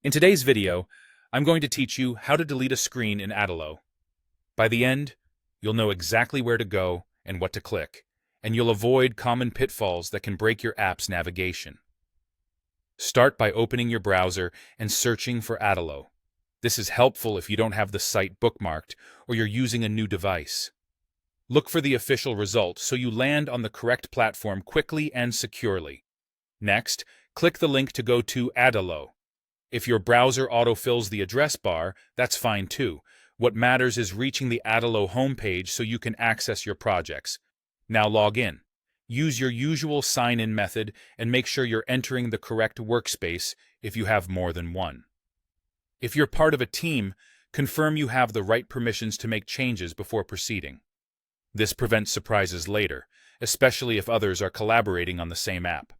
In today's video, I'm going to teach you how to delete a screen in Adalo. By the end, you'll know exactly where to go and what to click, and you'll avoid common pitfalls that can break your app's navigation. Start by opening your browser and searching for Adalo. This is helpful if you don't have the site bookmarked or you're using a new device. Look for the official result so you land on the correct platform quickly and securely. Next, click the link to go to Adalo. If your browser autofills the address bar, that's fine too. What matters is reaching the Adalo homepage so you can access your projects. Now log in. Use your usual sign-in method and make sure you're entering the correct workspace if you have more than one. If you're part of a team, confirm you have the right permissions to make changes before proceeding. This prevents surprises later, especially if others are collaborating on the same app.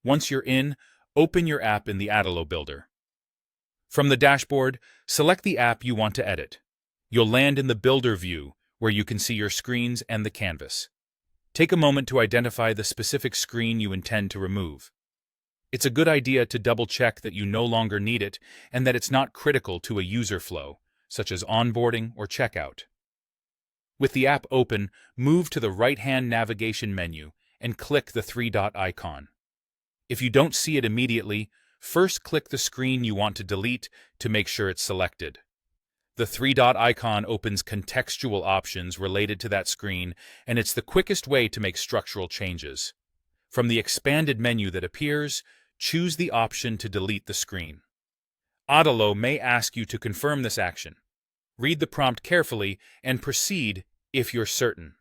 Once you're in, open your app in the Adalo Builder. From the dashboard, select the app you want to edit. You'll land in the Builder view, where you can see your screens and the canvas. Take a moment to identify the specific screen you intend to remove. It's a good idea to double-check that you no longer need it and that it's not critical to a user flow, such as onboarding or checkout. With the app open, move to the right-hand navigation menu and click the three-dot icon. If you don't see it immediately, first click the screen you want to delete to make sure it's selected. The three-dot icon opens contextual options related to that screen, and it's the quickest way to make structural changes. From the expanded menu that appears, choose the option to delete the screen. Adalo may ask you to confirm this action. Read the prompt carefully and proceed if you're certain.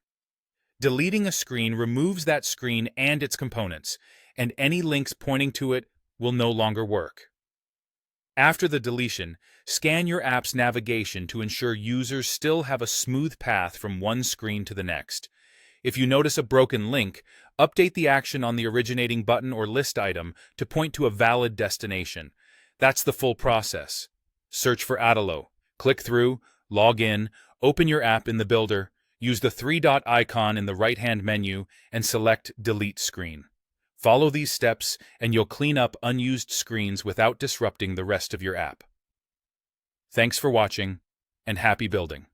Deleting a screen removes that screen and its components, and any links pointing to it will no longer work. After the deletion, scan your app's navigation to ensure users still have a smooth path from one screen to the next. If you notice a broken link, update the action on the originating button or list item to point to a valid destination. That's the full process. Search for Adalo, click through, log in, open your app in the Builder, use the three-dot icon in the right-hand menu, and select Delete Screen. Follow these steps and you'll clean up unused screens without disrupting the rest of your app. Thanks for watching, and happy building.